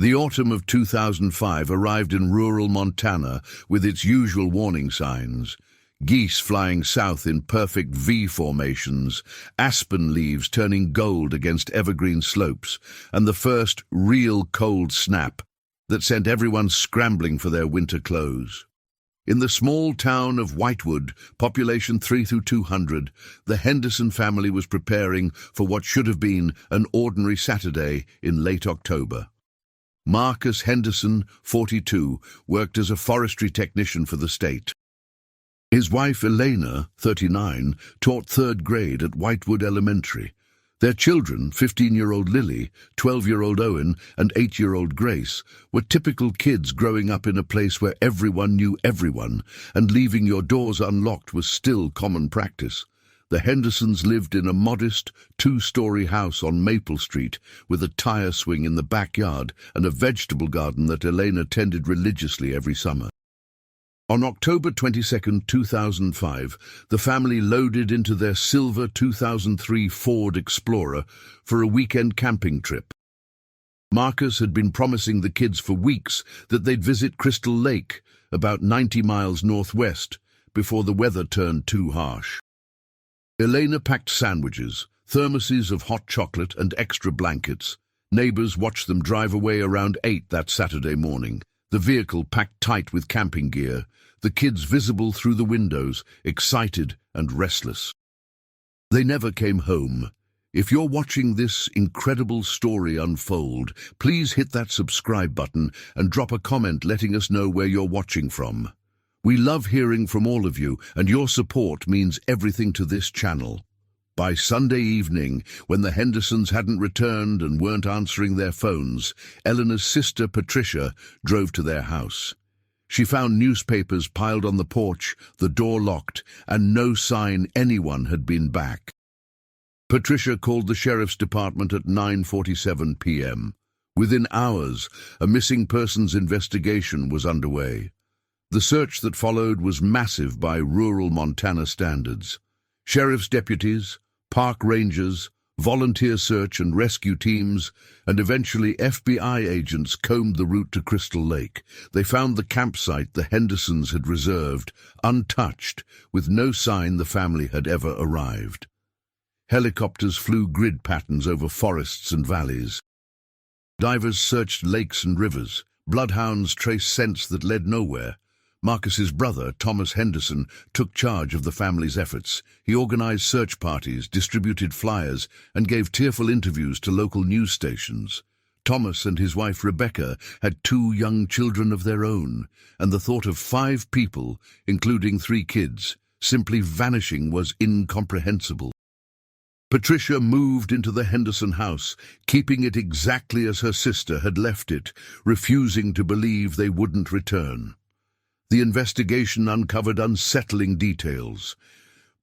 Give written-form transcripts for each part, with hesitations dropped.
The autumn of 2005 arrived in rural Montana with its usual warning signs. Geese flying south in perfect V formations, aspen leaves turning gold against evergreen slopes, and the first real cold snap that sent everyone scrambling for their winter clothes. In the small town of Whitewood, population 3 through 200, the Henderson family was preparing for what should have been an ordinary Saturday in late October. Marcus Henderson, 42, worked as a forestry technician for the state. His wife, Elena, 39, taught third grade at Whitewood Elementary. Their children, 15-year-old Lily, 12-year-old Owen, and 8-year-old Grace, were typical kids growing up in a place where everyone knew everyone, and leaving your doors unlocked was still common practice. The Hendersons lived in a modest, two-story house on Maple Street, with a tire swing in the backyard and a vegetable garden that Elena tended religiously every summer. On October 22, 2005, the family loaded into their silver 2003 Ford Explorer for a weekend camping trip. Marcus had been promising the kids for weeks that they'd visit Crystal Lake, about 90 miles northwest, before the weather turned too harsh. Elena packed sandwiches, thermoses of hot chocolate and extra blankets. Neighbors watched them drive away around 8 that Saturday morning, the vehicle packed tight with camping gear, the kids visible through the windows, excited and restless. They never came home. If you're watching this incredible story unfold, please hit that subscribe button and drop a comment letting us know where you're watching from. We love hearing from all of you, and your support means everything to this channel. By Sunday evening, when the Hendersons hadn't returned and weren't answering their phones, Eleanor's sister Patricia drove to their house. She found newspapers piled on the porch, the door locked, and no sign anyone had been back. Patricia called the sheriff's department at 9:47 p.m. Within hours, a missing persons investigation was underway. The search that followed was massive by rural Montana standards. Sheriff's deputies, park rangers, volunteer search and rescue teams, and eventually FBI agents combed the route to Crystal Lake. They found the campsite the Hendersons had reserved, untouched, with no sign the family had ever arrived. Helicopters flew grid patterns over forests and valleys. Divers searched lakes and rivers. Bloodhounds traced scents that led nowhere. Marcus's brother, Thomas Henderson, took charge of the family's efforts. He organized search parties, distributed flyers, and gave tearful interviews to local news stations. Thomas and his wife Rebecca had 2 young children of their own, and the thought of 5 people, including 3 kids, simply vanishing was incomprehensible. Patricia moved into the Henderson house, keeping it exactly as her sister had left it, refusing to believe they wouldn't return. The investigation uncovered unsettling details.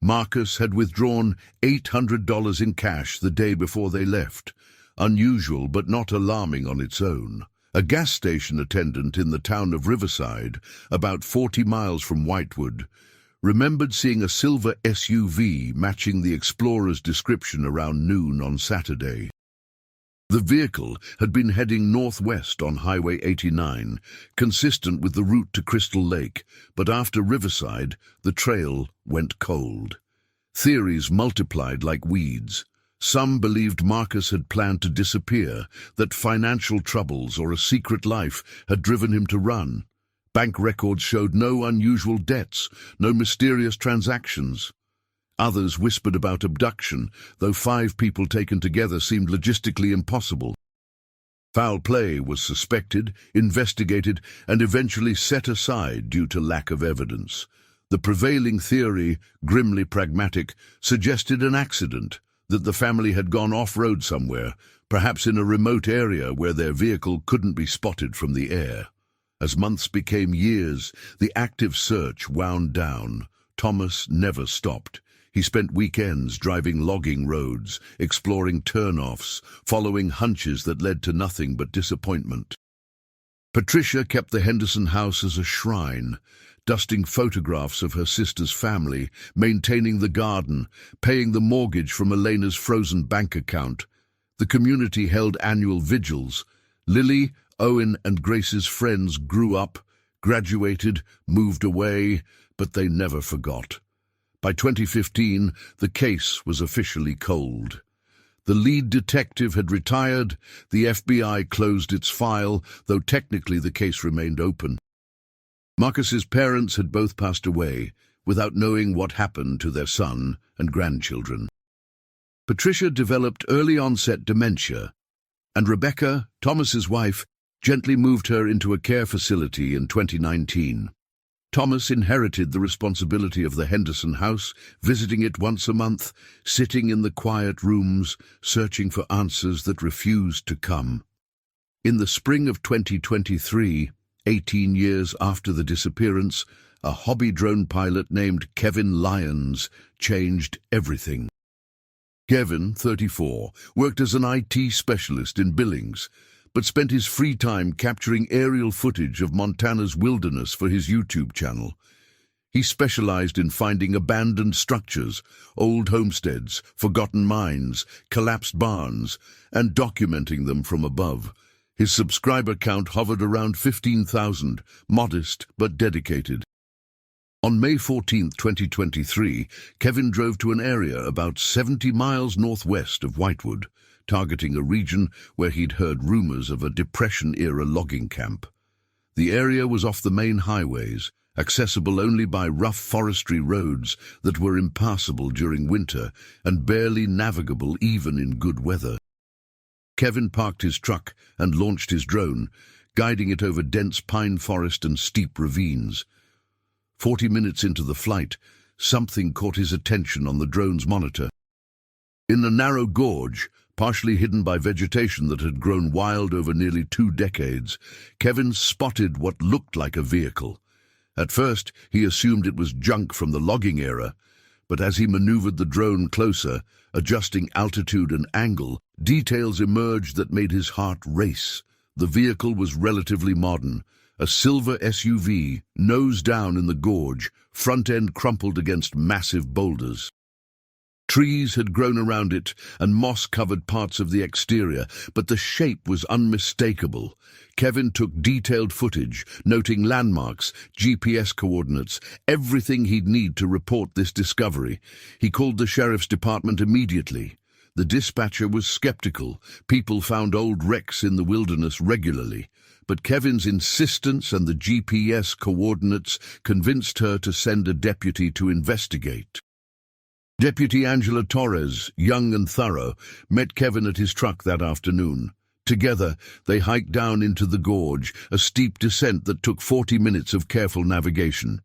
Marcus had withdrawn $800 in cash the day before they left, unusual but not alarming on its own. A gas station attendant in the town of Riverside, about 40 miles from Whitewood, remembered seeing a silver SUV matching the Explorer's description around noon on Saturday. The vehicle had been heading northwest on Highway 89, consistent with the route to Crystal Lake, but after Riverside, the trail went cold. Theories multiplied like weeds. Some believed Marcus had planned to disappear, that financial troubles or a secret life had driven him to run. Bank records showed no unusual debts, no mysterious transactions. Others whispered about abduction, though 5 people taken together seemed logistically impossible. Foul play was suspected, investigated, and eventually set aside due to lack of evidence. The prevailing theory, grimly pragmatic, suggested an accident, that the family had gone off-road somewhere, perhaps in a remote area where their vehicle couldn't be spotted from the air. As months became years, the active search wound down. Thomas never stopped. He spent weekends driving logging roads, exploring turn-offs, following hunches that led to nothing but disappointment. Patricia kept the Henderson house as a shrine, dusting photographs of her sister's family, maintaining the garden, paying the mortgage from Elena's frozen bank account. The community held annual vigils. Lily, Owen and Grace's friends grew up, graduated, moved away, but they never forgot. By 2015, the case was officially cold. The lead detective had retired, the FBI closed its file, though technically the case remained open. Marcus's parents had both passed away, without knowing what happened to their son and grandchildren. Patricia developed early-onset dementia, and Rebecca, Thomas's wife, gently moved her into a care facility in 2019. Thomas inherited the responsibility of the Henderson house, visiting it once a month, sitting in the quiet rooms, searching for answers that refused to come. In the spring of 2023, 18 years after the disappearance, a hobby drone pilot named Kevin Lyons changed everything. Kevin, 34, worked as an IT specialist in Billings, but spent his free time capturing aerial footage of Montana's wilderness for his YouTube channel. He specialized in finding abandoned structures, old homesteads, forgotten mines, collapsed barns, and documenting them from above. His subscriber count hovered around 15,000, modest but dedicated. On May 14, 2023, Kevin drove to an area about 70 miles northwest of Whitewood, targeting a region where he'd heard rumors of a Depression-era logging camp. The area was off the main highways, accessible only by rough forestry roads that were impassable during winter and barely navigable even in good weather. Kevin parked his truck and launched his drone, guiding it over dense pine forest and steep ravines. 40 minutes into the flight, something caught his attention on the drone's monitor. In a narrow gorge, partially hidden by vegetation that had grown wild over nearly 2 decades, Kevin spotted what looked like a vehicle. At first, he assumed it was junk from the logging era, but as he maneuvered the drone closer, adjusting altitude and angle, details emerged that made his heart race. The vehicle was relatively modern, a silver SUV, nose down in the gorge, front end crumpled against massive boulders. Trees had grown around it, and moss covered parts of the exterior, but the shape was unmistakable. Kevin took detailed footage, noting landmarks, GPS coordinates, everything he'd need to report this discovery. He called the sheriff's department immediately. The dispatcher was skeptical. People found old wrecks in the wilderness regularly. But Kevin's insistence and the GPS coordinates convinced her to send a deputy to investigate. Deputy Angela Torres, young and thorough, met Kevin at his truck that afternoon. Together, they hiked down into the gorge, a steep descent that took 40 minutes of careful navigation.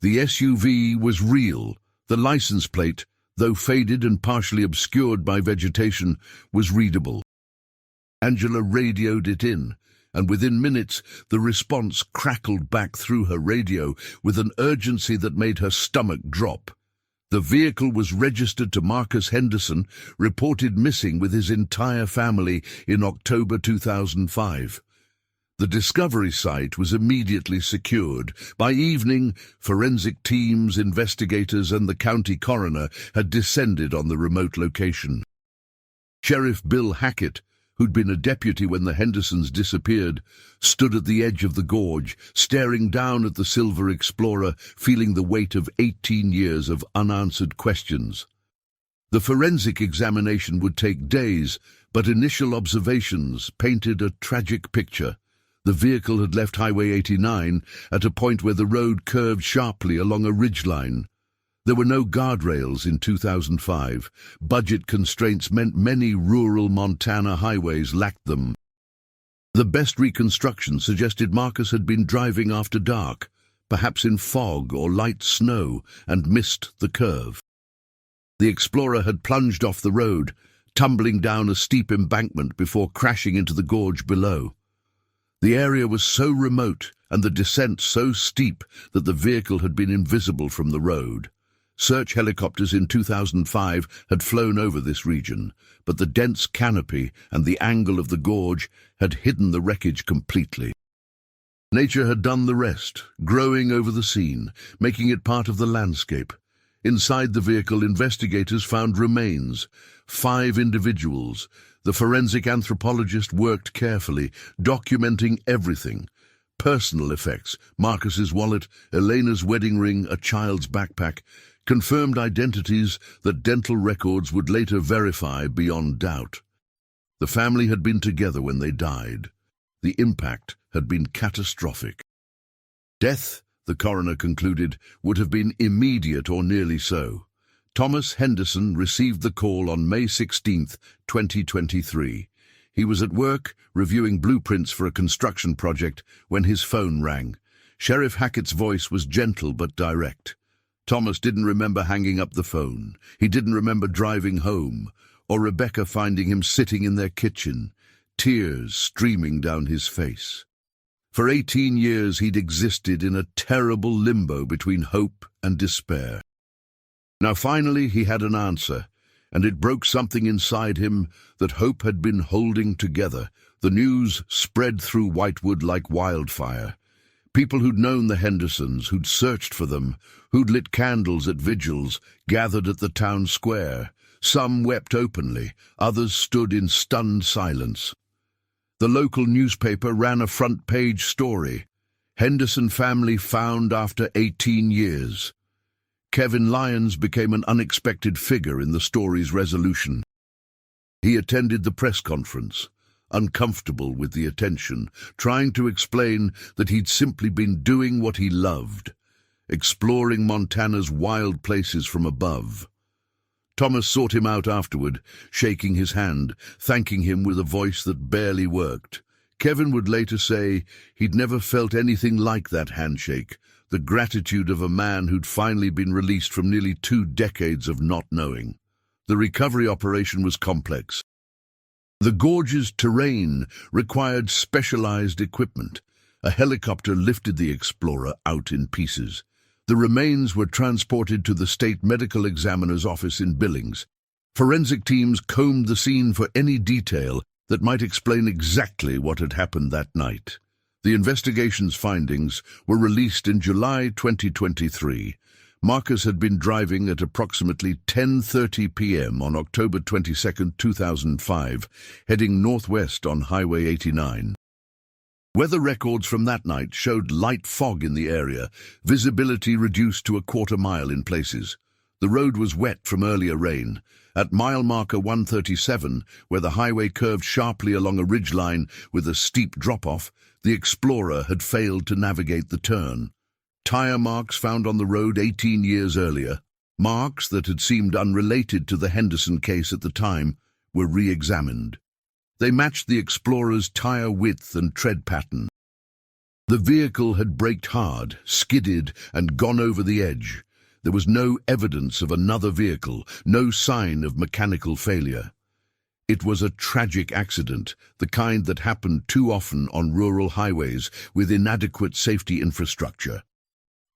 The SUV was real. The license plate, though faded and partially obscured by vegetation, was readable. Angela radioed it in, and within minutes the response crackled back through her radio with an urgency that made her stomach drop. The vehicle was registered to Marcus Henderson, reported missing with his entire family in October 2005. The discovery site was immediately secured. By evening, forensic teams, investigators, and the county coroner had descended on the remote location. Sheriff Bill Hackett, who'd been a deputy when the Hendersons disappeared, stood at the edge of the gorge, staring down at the Silver Explorer, feeling the weight of 18 years of unanswered questions. The forensic examination would take days, but initial observations painted a tragic picture. The vehicle had left Highway 89 at a point where the road curved sharply along a ridgeline. There were no guardrails in 2005. Budget constraints meant many rural Montana highways lacked them. The best reconstruction suggested Marcus had been driving after dark, perhaps in fog or light snow, and missed the curve. The Explorer had plunged off the road, tumbling down a steep embankment before crashing into the gorge below. The area was so remote and the descent so steep that the vehicle had been invisible from the road. Search helicopters in 2005 had flown over this region, but the dense canopy and the angle of the gorge had hidden the wreckage completely. Nature had done the rest, growing over the scene, making it part of the landscape. Inside the vehicle, investigators found remains, 5 individuals, The forensic anthropologist worked carefully, documenting everything. Personal effects, Marcus's wallet, Elena's wedding ring, a child's backpack, confirmed identities that dental records would later verify beyond doubt. The family had been together when they died. The impact had been catastrophic. Death, the coroner concluded, would have been immediate or nearly so. Thomas Henderson received the call on May 16, 2023. He was at work, reviewing blueprints for a construction project, when his phone rang. Sheriff Hackett's voice was gentle but direct. Thomas didn't remember hanging up the phone. He didn't remember driving home, or Rebecca finding him sitting in their kitchen, tears streaming down his face. For 18 years he'd existed in a terrible limbo between hope and despair. Now finally he had an answer, and it broke something inside him that hope had been holding together. The news spread through Whitewood like wildfire. People who'd known the Hendersons, who'd searched for them, who'd lit candles at vigils, gathered at the town square. Some wept openly, others stood in stunned silence. The local newspaper ran a front-page story. Henderson family found after 18 years. Kevin Lyons became an unexpected figure in the story's resolution. He attended the press conference, uncomfortable with the attention, trying to explain that he'd simply been doing what he loved, exploring Montana's wild places from above. Thomas sought him out afterward, shaking his hand, thanking him with a voice that barely worked. Kevin would later say he'd never felt anything like that handshake, the gratitude of a man who'd finally been released from nearly 2 decades of not knowing. The recovery operation was complex. The gorge's terrain required specialized equipment. A helicopter lifted the explorer out in pieces. The remains were transported to the state medical examiner's office in Billings. Forensic teams combed the scene for any detail that might explain exactly what had happened that night. The investigation's findings were released in July 2023. Marcus had been driving at approximately 10:30 p.m. on October 22, 2005, heading northwest on Highway 89. Weather records from that night showed light fog in the area, visibility reduced to a quarter mile in places. The road was wet from earlier rain. At mile marker 137, where the highway curved sharply along a ridgeline with a steep drop-off, the explorer had failed to navigate the turn. Tire marks found on the road 18 years earlier, marks that had seemed unrelated to the Henderson case at the time, were re-examined. They matched the explorer's tire width and tread pattern. The vehicle had braked hard, skidded, and gone over the edge. There was no evidence of another vehicle, no sign of mechanical failure. It was a tragic accident, the kind that happened too often on rural highways with inadequate safety infrastructure.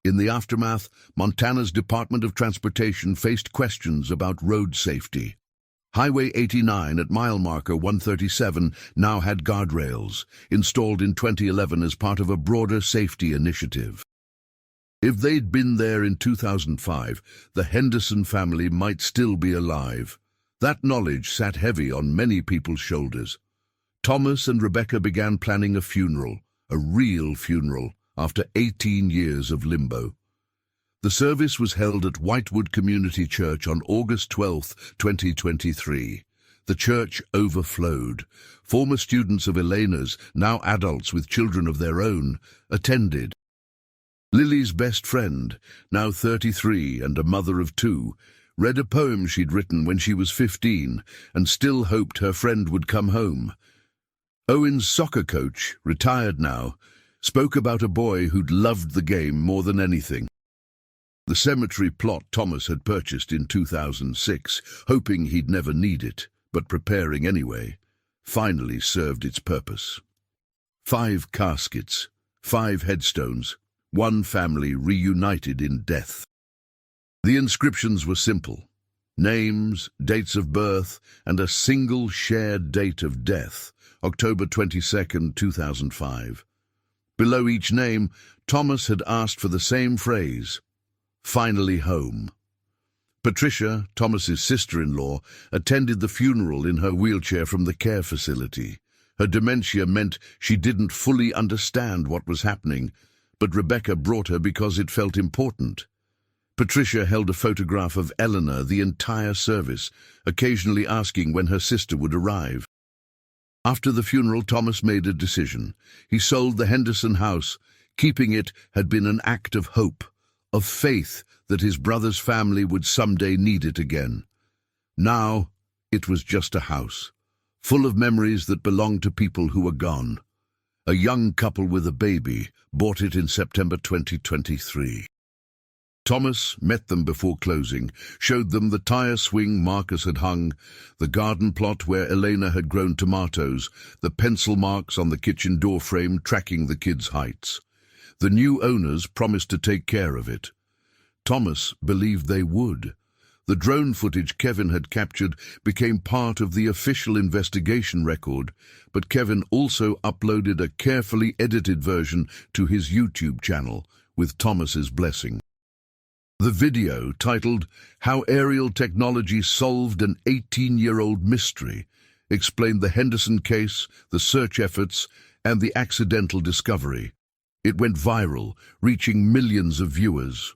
In the aftermath, Montana's Department of Transportation faced questions about road safety. Highway 89 at mile marker 137 now had guardrails, installed in 2011 as part of a broader safety initiative. If they'd been there in 2005, the Henderson family might still be alive. That knowledge sat heavy on many people's shoulders. Thomas and Rebecca began planning a funeral, a real funeral, after 18 years of limbo. The service was held at Whitewood Community Church on August 12, 2023. The church overflowed. Former students of Elena's, now adults with children of their own, attended. Lily's best friend, now 33 and a mother of 2, read a poem she'd written when she was 15 and still hoped her friend would come home. Owen's soccer coach, retired now, spoke about a boy who'd loved the game more than anything. The cemetery plot Thomas had purchased in 2006, hoping he'd never need it, but preparing anyway, finally served its purpose. 5 caskets, 5 headstones, 1 family reunited in death. The inscriptions were simple: names, dates of birth, and a single shared date of death, October 22, 2005. Below each name, Thomas had asked for the same phrase: finally home. Patricia, Thomas's sister-in-law, attended the funeral in her wheelchair from the care facility. Her dementia meant she didn't fully understand what was happening, but Rebecca brought her because it felt important. Patricia held a photograph of Eleanor the entire service, occasionally asking when her sister would arrive. After the funeral, Thomas made a decision. He sold the Henderson house. Keeping it had been an act of hope, of faith that his brother's family would someday need it again. Now, it was just a house, full of memories that belonged to people who were gone. A young couple with a baby bought it in September 2023. Thomas met them before closing, showed them the tire swing Marcus had hung, the garden plot where Elena had grown tomatoes, the pencil marks on the kitchen door frame tracking the kids' heights. The new owners promised to take care of it. Thomas believed they would. The drone footage Kevin had captured became part of the official investigation record, but Kevin also uploaded a carefully edited version to his YouTube channel, with Thomas's blessing. The video, titled "How Aerial Technology Solved an 18-Year-Old Mystery," explained the Henderson case, the search efforts, and the accidental discovery. It went viral, reaching millions of viewers.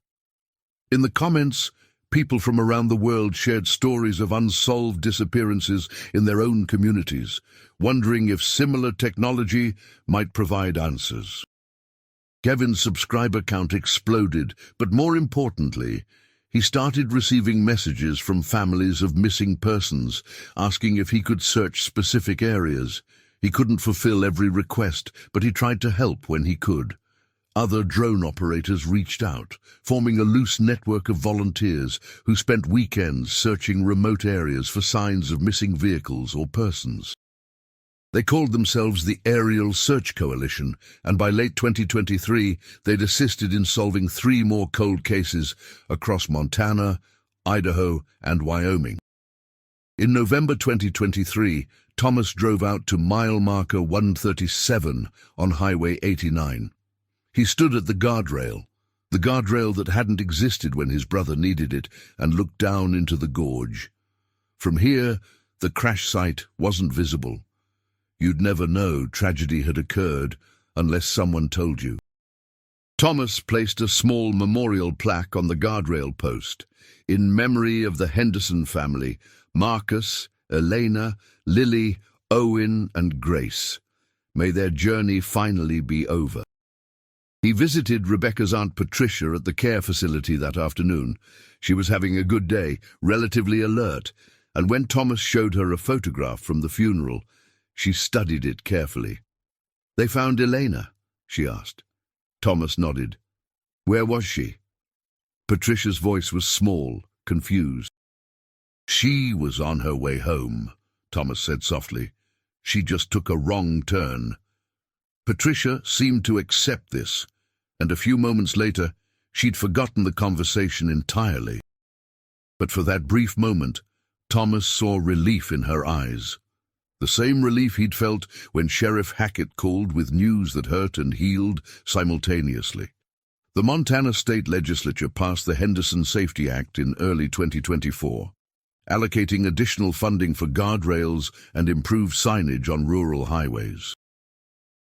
In the comments, people from around the world shared stories of unsolved disappearances in their own communities, wondering if similar technology might provide answers. Kevin's subscriber count exploded, but more importantly, he started receiving messages from families of missing persons, asking if he could search specific areas. He couldn't fulfill every request, but he tried to help when he could. Other drone operators reached out, forming a loose network of volunteers who spent weekends searching remote areas for signs of missing vehicles or persons. They called themselves the Aerial Search Coalition, and by late 2023, they'd assisted in solving 3 more cold cases across Montana, Idaho, and Wyoming. In November 2023, Thomas drove out to mile marker 137 on Highway 89. He stood at the guardrail that hadn't existed when his brother needed it, and looked down into the gorge. From here, the crash site wasn't visible. You'd never know tragedy had occurred unless someone told you. Thomas placed a small memorial plaque on the guardrail post, in memory of the Henderson family, Marcus, Elena, Lily, Owen, and Grace. May their journey finally be over. He visited Rebecca's Aunt Patricia at the care facility that afternoon. She was having a good day, relatively alert, and when Thomas showed her a photograph from the funeral, she studied it carefully. "They found Elena?" she asked. Thomas nodded. "Where was she?" Patricia's voice was small, confused. "She was on her way home," Thomas said softly. "She just took a wrong turn." Patricia seemed to accept this, and a few moments later, she'd forgotten the conversation entirely. But for that brief moment, Thomas saw relief in her eyes. The same relief he'd felt when Sheriff Hackett called with news that hurt and healed simultaneously. The Montana State Legislature passed the Henderson Safety Act in early 2024, allocating additional funding for guardrails and improved signage on rural highways.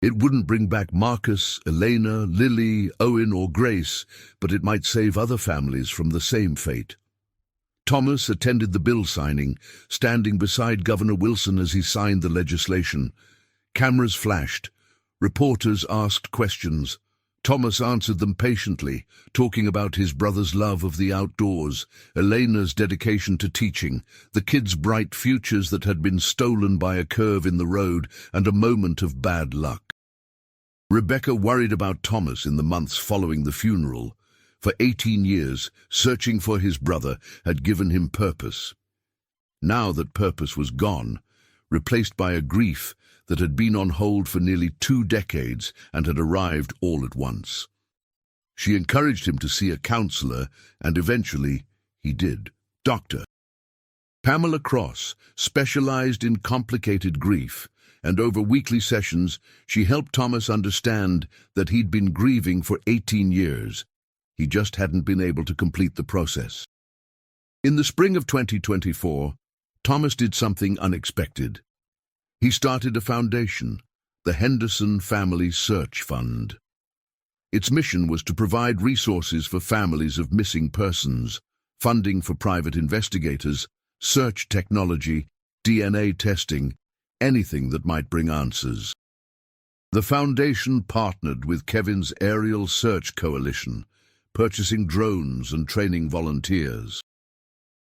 It wouldn't bring back Marcus, Elena, Lily, Owen, or Grace, but it might save other families from the same fate. Thomas attended the bill signing, standing beside Governor Wilson as he signed the legislation. Cameras flashed. Reporters asked questions. Thomas answered them patiently, talking about his brother's love of the outdoors, Elena's dedication to teaching, the kids' bright futures that had been stolen by a curve in the road and a moment of bad luck. Rebecca worried about Thomas in the months following the funeral. For 18 years, searching for his brother had given him purpose. Now that purpose was gone, replaced by a grief that had been on hold for nearly 2 decades and had arrived all at once. She encouraged him to see a counselor, and eventually he did. Dr. Pamela Cross specialized in complicated grief, and over weekly sessions she helped Thomas understand that he'd been grieving for 18 years. He just hadn't been able to complete the process. In the spring of 2024, Thomas did something unexpected. He started a foundation, the Henderson Family Search Fund. Its mission was to provide resources for families of missing persons, funding for private investigators, search technology, DNA testing, anything that might bring answers. The foundation partnered with Kevin's Aerial Search Coalition, purchasing drones and training volunteers.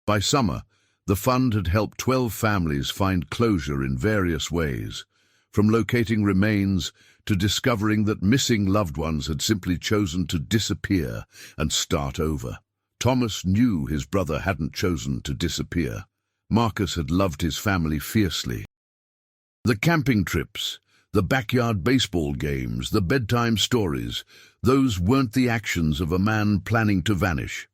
By summer, the fund had helped 12 families find closure in various ways, from locating remains to discovering that missing loved ones had simply chosen to disappear and start over. Thomas knew his brother hadn't chosen to disappear. Marcus had loved his family fiercely. The camping trips, the backyard baseball games, the bedtime stories, those weren't the actions of a man planning to vanish.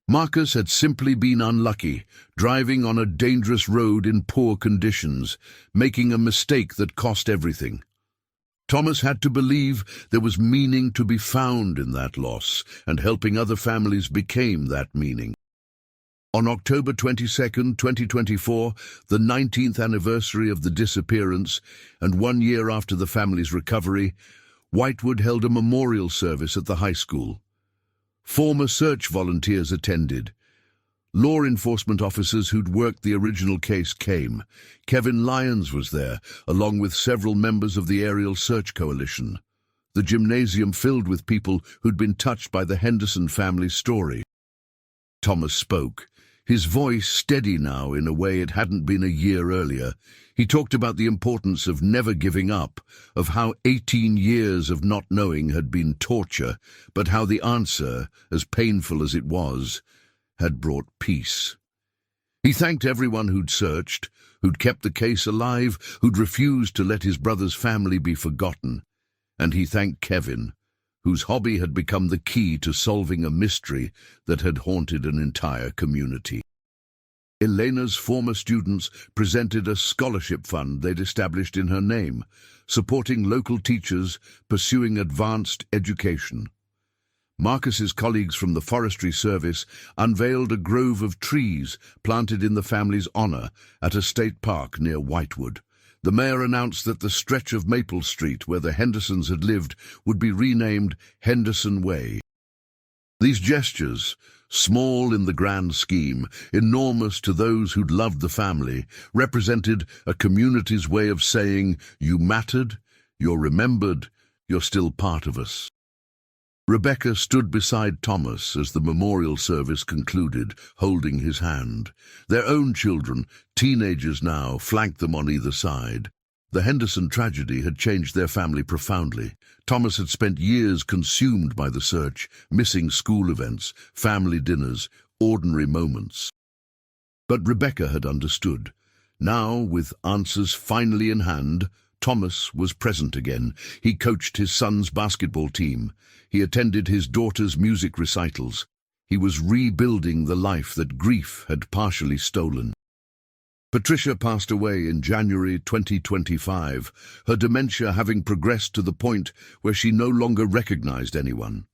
Marcus had simply been unlucky, driving on a dangerous road in poor conditions, making a mistake that cost everything. Thomas had to believe there was meaning to be found in that loss, and helping other families became that meaning. On October 22, 2024, the 19th anniversary of the disappearance, and 1 year after the family's recovery, Whitewood held a memorial service at the high school. Former search volunteers attended. Law enforcement officers who'd worked the original case came. Kevin Lyons was there, along with several members of the Aerial Search Coalition. The gymnasium filled with people who'd been touched by the Henderson family's story. Thomas spoke, his voice steady now in a way it hadn't been a year earlier. He talked about the importance of never giving up, of how 18 years of not knowing had been torture, but how the answer, as painful as it was, had brought peace. He thanked everyone who'd searched, who'd kept the case alive, who'd refused to let his brother's family be forgotten. And he thanked Kevin, whose hobby had become the key to solving a mystery that had haunted an entire community. Elena's former students presented a scholarship fund they'd established in her name, supporting local teachers pursuing advanced education. Marcus's colleagues from the Forestry Service unveiled a grove of trees planted in the family's honor at a state park near Whitewood. The mayor announced that the stretch of Maple Street where the Hendersons had lived would be renamed Henderson Way. These gestures, small in the grand scheme, enormous to those who'd loved the family, represented a community's way of saying, "You mattered, you're remembered, you're still part of us." Rebecca stood beside Thomas as the memorial service concluded, holding his hand. Their own children, teenagers now, flanked them on either side. The Henderson tragedy had changed their family profoundly. Thomas had spent years consumed by the search, missing school events, family dinners, ordinary moments. But Rebecca had understood. Now, with answers finally in hand, Thomas was present again. He coached his son's basketball team. He attended his daughter's music recitals. He was rebuilding the life that grief had partially stolen. Patricia passed away in January 2025, her dementia having progressed to the point where she no longer recognized anyone.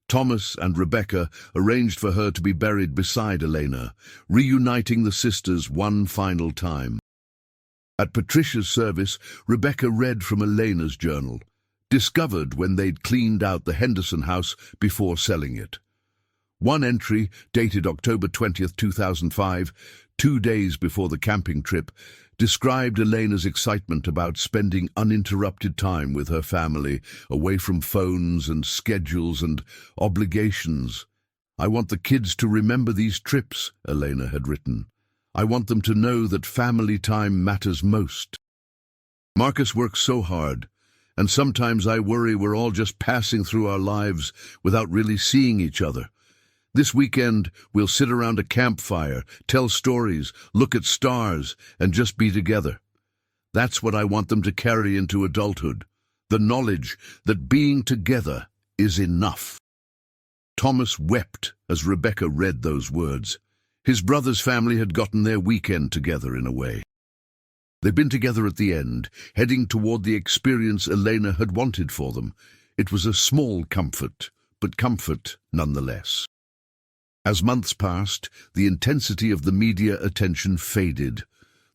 Thomas and Rebecca arranged for her to be buried beside Elena, reuniting the sisters one final time. At Patricia's service, Rebecca read from Elena's journal, discovered when they'd cleaned out the Henderson house before selling it. One entry, dated October 20th, 2005, 2 days before the camping trip, described Elena's excitement about spending uninterrupted time with her family, away from phones and schedules and obligations. "I want the kids to remember these trips," Elena had written. "I want them to know that family time matters most." Marcus works so hard, and sometimes I worry we're all just passing through our lives without really seeing each other. This weekend, we'll sit around a campfire, tell stories, look at stars, and just be together. That's what I want them to carry into adulthood, the knowledge that being together is enough. Thomas wept as Rebecca read those words. His brother's family had gotten their weekend together in a way. They'd been together at the end, heading toward the experience Elena had wanted for them. It was a small comfort, but comfort nonetheless. As months passed, the intensity of the media attention faded.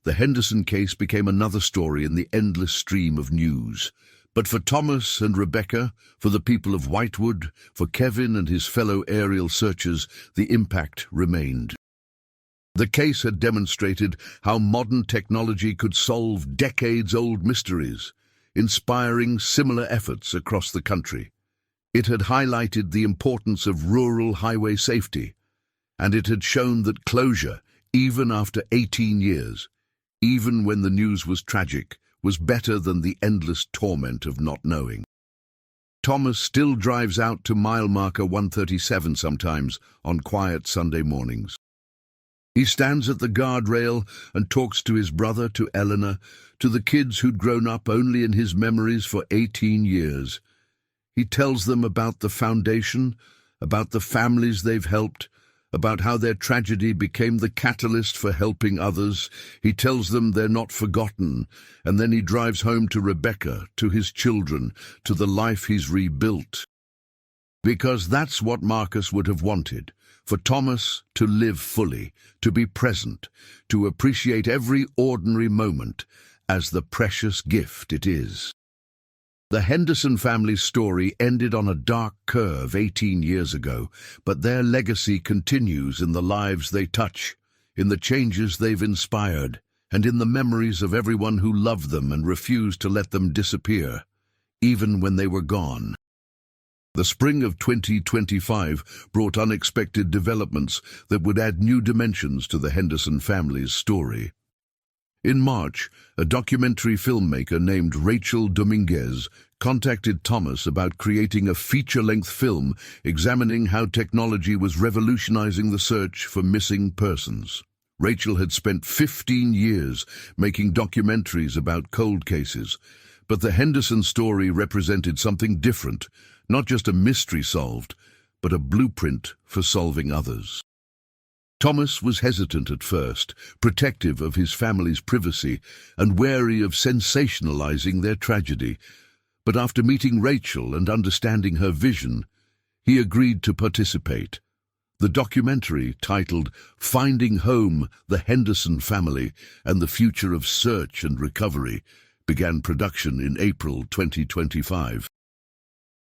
The Henderson case became another story in the endless stream of news. But for Thomas and Rebecca, for the people of Whitewood, for Kevin and his fellow aerial searchers, the impact remained. The case had demonstrated how modern technology could solve decades-old mysteries, inspiring similar efforts across the country. It had highlighted the importance of rural highway safety, and it had shown that closure, even after 18 years, even when the news was tragic, was better than the endless torment of not knowing. Thomas still drives out to mile marker 137 sometimes on quiet Sunday mornings. He stands at the guardrail and talks to his brother, to Eleanor, to the kids who'd grown up only in his memories for 18 years. He tells them about the foundation, about the families they've helped, about how their tragedy became the catalyst for helping others. He tells them they're not forgotten, and then he drives home to Rebecca, to his children, to the life he's rebuilt. Because that's what Marcus would have wanted, for Thomas to live fully, to be present, to appreciate every ordinary moment as the precious gift it is. The Henderson family's story ended on a dark curve 18 years ago, but their legacy continues in the lives they touch, in the changes they've inspired, and in the memories of everyone who loved them and refused to let them disappear, even when they were gone. The spring of 2025 brought unexpected developments that would add new dimensions to the Henderson family's story. In March, a documentary filmmaker named Rachel Dominguez contacted Thomas about creating a feature-length film examining how technology was revolutionizing the search for missing persons. Rachel had spent 15 years making documentaries about cold cases, but the Henderson story represented something different, not just a mystery solved, but a blueprint for solving others. Thomas was hesitant at first, protective of his family's privacy and wary of sensationalizing their tragedy. But after meeting Rachel and understanding her vision, he agreed to participate. The documentary, titled Finding Home, the Henderson Family and the Future of Search and Recovery, began production in April 2025.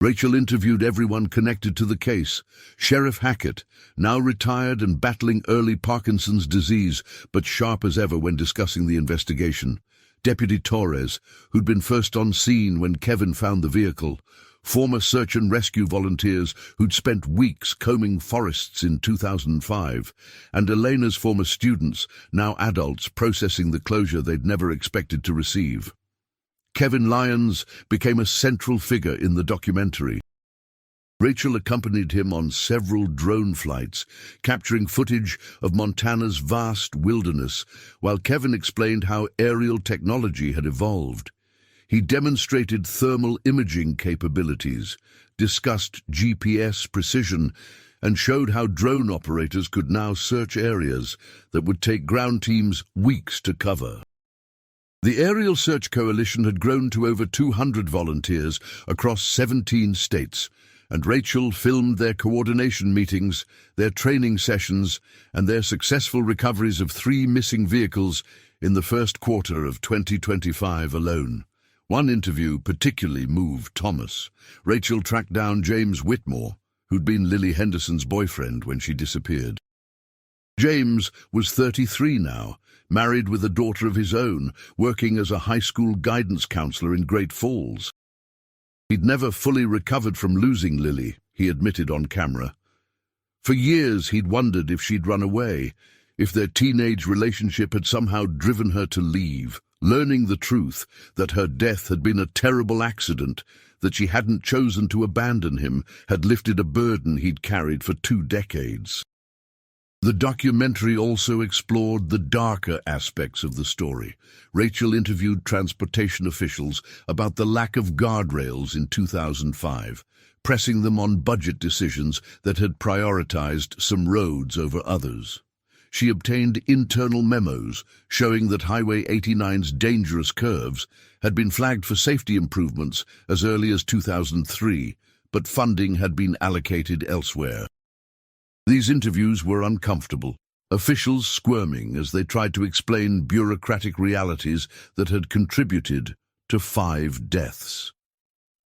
Rachel interviewed everyone connected to the case. Sheriff Hackett, now retired and battling early Parkinson's disease, but sharp as ever when discussing the investigation. Deputy Torres, who'd been first on scene when Kevin found the vehicle. Former search and rescue volunteers who'd spent weeks combing forests in 2005. And Elena's former students, now adults, processing the closure they'd never expected to receive. Kevin Lyons became a central figure in the documentary. Rachel accompanied him on several drone flights, capturing footage of Montana's vast wilderness, while Kevin explained how aerial technology had evolved. He demonstrated thermal imaging capabilities, discussed GPS precision, and showed how drone operators could now search areas that would take ground teams weeks to cover. The Aerial Search Coalition had grown to over 200 volunteers across 17 states, and Rachel filmed their coordination meetings, their training sessions, and their successful recoveries of 3 missing vehicles in the first quarter of 2025 alone. One interview particularly moved Thomas. Rachel tracked down James Whitmore, who'd been Lily Henderson's boyfriend when she disappeared. James was 33 now, married with a daughter of his own, working as a high school guidance counselor in Great Falls. He'd never fully recovered from losing Lily, he admitted on camera. For years he'd wondered if she'd run away, if their teenage relationship had somehow driven her to leave. Learning the truth, that her death had been a terrible accident, that she hadn't chosen to abandon him, had lifted a burden he'd carried for 2 decades. The documentary also explored the darker aspects of the story. Rachel interviewed transportation officials about the lack of guardrails in 2005, pressing them on budget decisions that had prioritized some roads over others. She obtained internal memos showing that Highway 89's dangerous curves had been flagged for safety improvements as early as 2003, but funding had been allocated elsewhere. These interviews were uncomfortable, officials squirming as they tried to explain bureaucratic realities that had contributed to 5 deaths.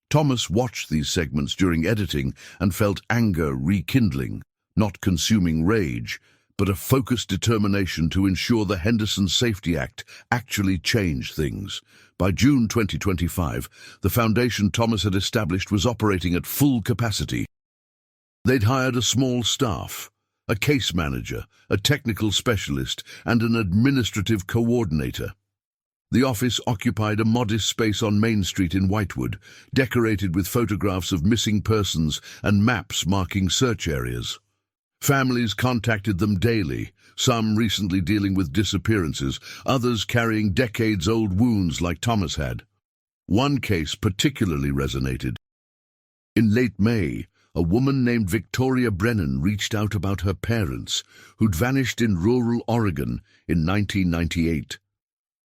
Thomas watched these segments during editing and felt anger rekindling, not consuming rage, but a focused determination to ensure the Henderson Safety Act actually changed things. By June 2025, the foundation Thomas had established was operating at full capacity. They'd hired a small staff, a case manager, a technical specialist, and an administrative coordinator. The office occupied a modest space on Main Street in Whitewood, decorated with photographs of missing persons and maps marking search areas. Families contacted them daily, some recently dealing with disappearances, others carrying decades-old wounds like Thomas had. One case particularly resonated. In late May, a woman named Victoria Brennan reached out about her parents, who'd vanished in rural Oregon in 1998.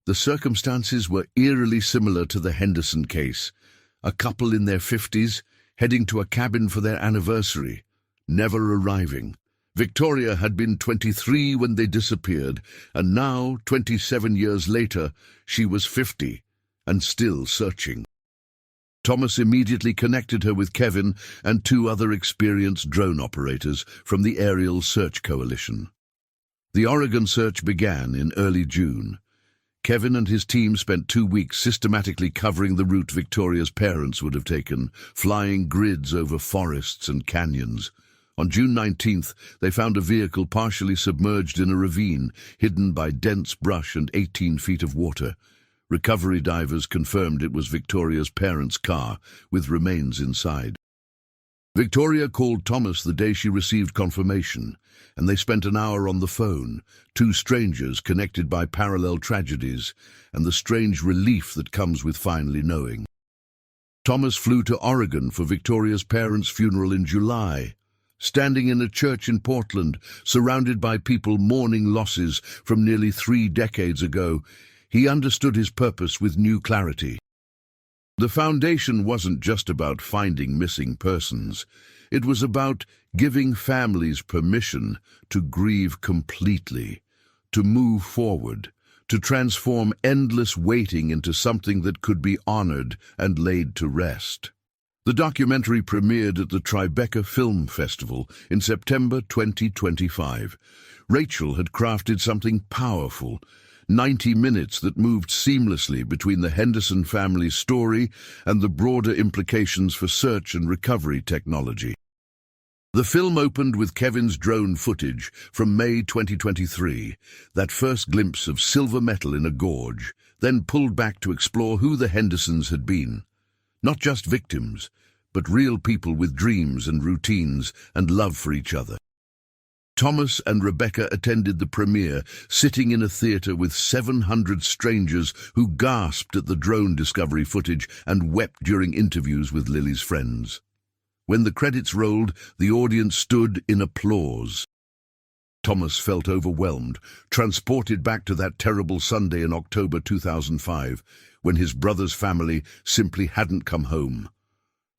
The circumstances were eerily similar to the Henderson case. A couple in their 50s, heading to a cabin for their anniversary, never arriving. Victoria had been 23 when they disappeared, and now, 27 years later, she was 50, and still searching. Thomas immediately connected her with Kevin and 2 other experienced drone operators from the Aerial Search Coalition. The Oregon search began in early June. Kevin and his team spent 2 weeks systematically covering the route Victoria's parents would have taken, flying grids over forests and canyons. On June 19th, they found a vehicle partially submerged in a ravine, hidden by dense brush and 18 feet of water. Recovery divers confirmed it was Victoria's parents' car, with remains inside. Victoria called Thomas the day she received confirmation, and they spent an hour on the phone, 2 strangers connected by parallel tragedies, and the strange relief that comes with finally knowing. Thomas flew to Oregon for Victoria's parents' funeral in July. Standing in a church in Portland, surrounded by people mourning losses from nearly 3 decades ago, he understood his purpose with new clarity. The foundation wasn't just about finding missing persons. It was about giving families permission to grieve completely, to move forward, to transform endless waiting into something that could be honored and laid to rest. The documentary premiered at the Tribeca Film Festival in September 2025. Rachel had crafted something powerful, 90 minutes that moved seamlessly between the Henderson family's story and the broader implications for search and recovery technology. The film opened with Kevin's drone footage from May 2023, that first glimpse of silver metal in a gorge, then pulled back to explore who the Hendersons had been. Not just victims, but real people with dreams and routines and love for each other. Thomas and Rebecca attended the premiere, sitting in a theater with 700 strangers who gasped at the drone discovery footage and wept during interviews with Lily's friends. When the credits rolled, the audience stood in applause. Thomas felt overwhelmed, transported back to that terrible Sunday in October 2005, when his brother's family simply hadn't come home.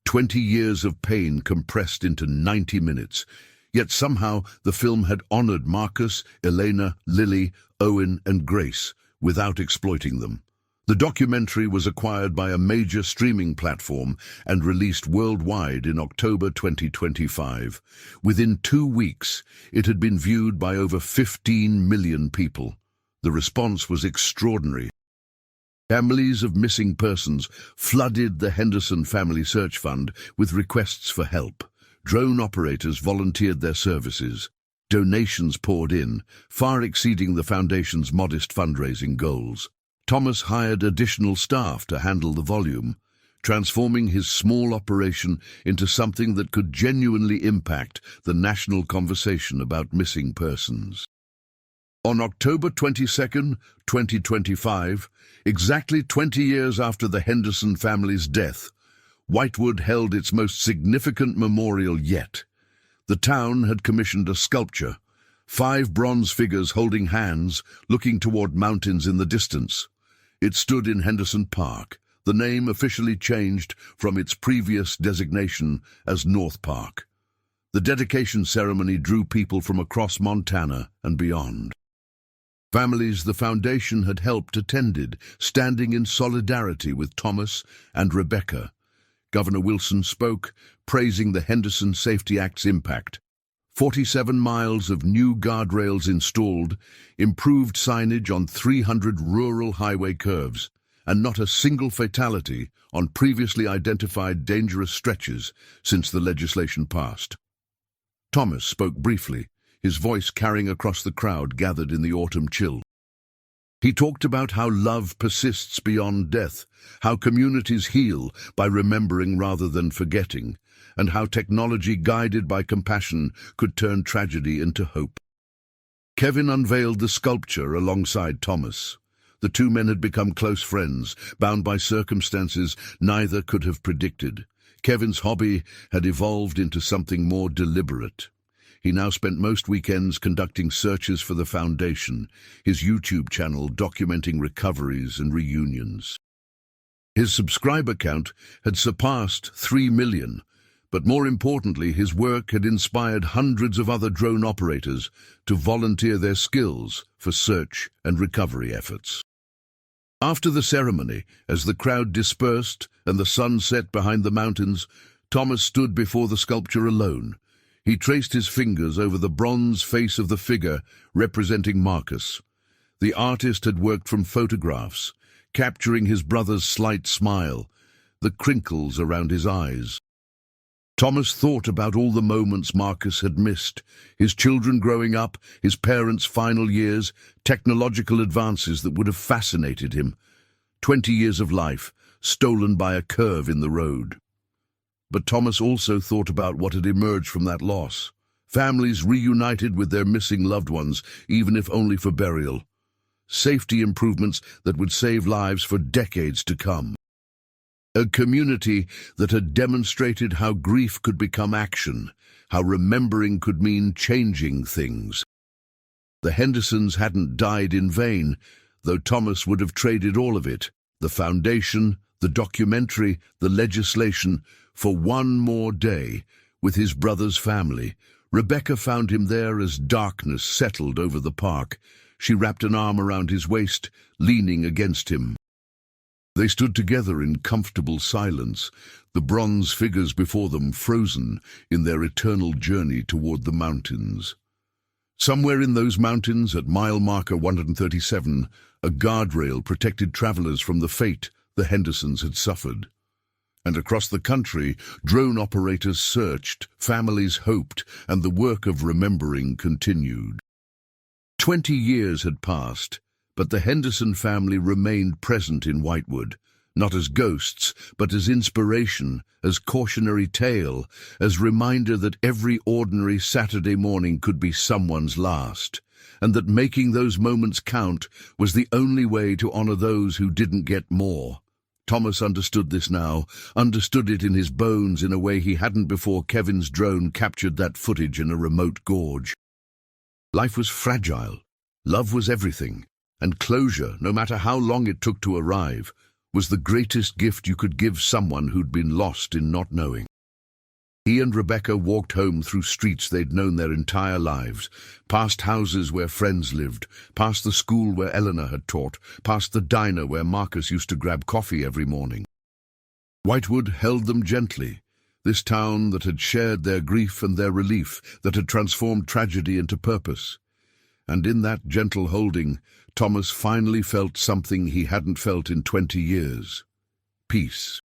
20 years of pain compressed into 90 minutes, yet somehow the film had honored Marcus, Elena, Lily, Owen, and Grace without exploiting them. The documentary was acquired by a major streaming platform and released worldwide in October 2025. Within 2 weeks, it had been viewed by over 15 million people. The response was extraordinary. Families of missing persons flooded the Henderson Family Search Fund with requests for help. Drone operators volunteered their services. Donations poured in, far exceeding the foundation's modest fundraising goals. Thomas hired additional staff to handle the volume, transforming his small operation into something that could genuinely impact the national conversation about missing persons. On October 22, 2025, exactly 20 years after the Henderson family's death, Whitewood held its most significant memorial yet. The town had commissioned a sculpture, 5 bronze figures holding hands, looking toward mountains in the distance. It stood in Henderson Park, the name officially changed from its previous designation as North Park. The dedication ceremony drew people from across Montana and beyond. Families the foundation had helped attended, standing in solidarity with Thomas and Rebecca. Governor Wilson spoke, praising the Henderson Safety Act's impact. 47 miles of new guardrails installed, improved signage on 300 rural highway curves, and not a single fatality on previously identified dangerous stretches since the legislation passed. Thomas spoke briefly, his voice carrying across the crowd gathered in the autumn chill. He talked about how love persists beyond death, how communities heal by remembering rather than forgetting, and how technology guided by compassion could turn tragedy into hope. Kevin unveiled the sculpture alongside Thomas. The two men had become close friends, bound by circumstances neither could have predicted. Kevin's hobby had evolved into something more deliberate. He now spent most weekends conducting searches for the foundation, his YouTube channel documenting recoveries and reunions. His subscriber count had surpassed 3 million, but more importantly, his work had inspired hundreds of other drone operators to volunteer their skills for search and recovery efforts. After the ceremony, as the crowd dispersed and the sun set behind the mountains, Thomas stood before the sculpture alone. He traced his fingers over the bronze face of the figure representing Marcus. The artist had worked from photographs, capturing his brother's slight smile, the crinkles around his eyes. Thomas thought about all the moments Marcus had missed, his children growing up, his parents' final years, technological advances that would have fascinated him. 20 years of life, stolen by a curve in the road. But Thomas also thought about what had emerged from that loss. Families reunited with their missing loved ones, even if only for burial. Safety improvements that would save lives for decades to come. A community that had demonstrated how grief could become action, how remembering could mean changing things. The Hendersons hadn't died in vain, though Thomas would have traded all of it, the foundation, the documentary, the legislation, for one more day with his brother's family. Rebecca found him there as darkness settled over the park. She wrapped an arm around his waist, leaning against him. They stood together in comfortable silence, the bronze figures before them frozen in their eternal journey toward the mountains. Somewhere in those mountains, at mile marker 137, a guardrail protected travelers from the fate the Hendersons had suffered. And across the country, drone operators searched, families hoped, and the work of remembering continued. 20 years had passed, but the Henderson family remained present in Whitewood, not as ghosts, but as inspiration, as cautionary tale, as reminder that every ordinary Saturday morning could be someone's last, and that making those moments count was the only way to honor those who didn't get more. Thomas understood this now, understood it in his bones in a way he hadn't before Kevin's drone captured that footage in a remote gorge. Life was fragile, love was everything, and closure, no matter how long it took to arrive, was the greatest gift you could give someone who'd been lost in not knowing. He and Rebecca walked home through streets they'd known their entire lives, past houses where friends lived, past the school where Eleanor had taught, past the diner where Marcus used to grab coffee every morning. Whitewood held them gently, this town that had shared their grief and their relief, that had transformed tragedy into purpose. And in that gentle holding, Thomas finally felt something he hadn't felt in 20 years. Peace.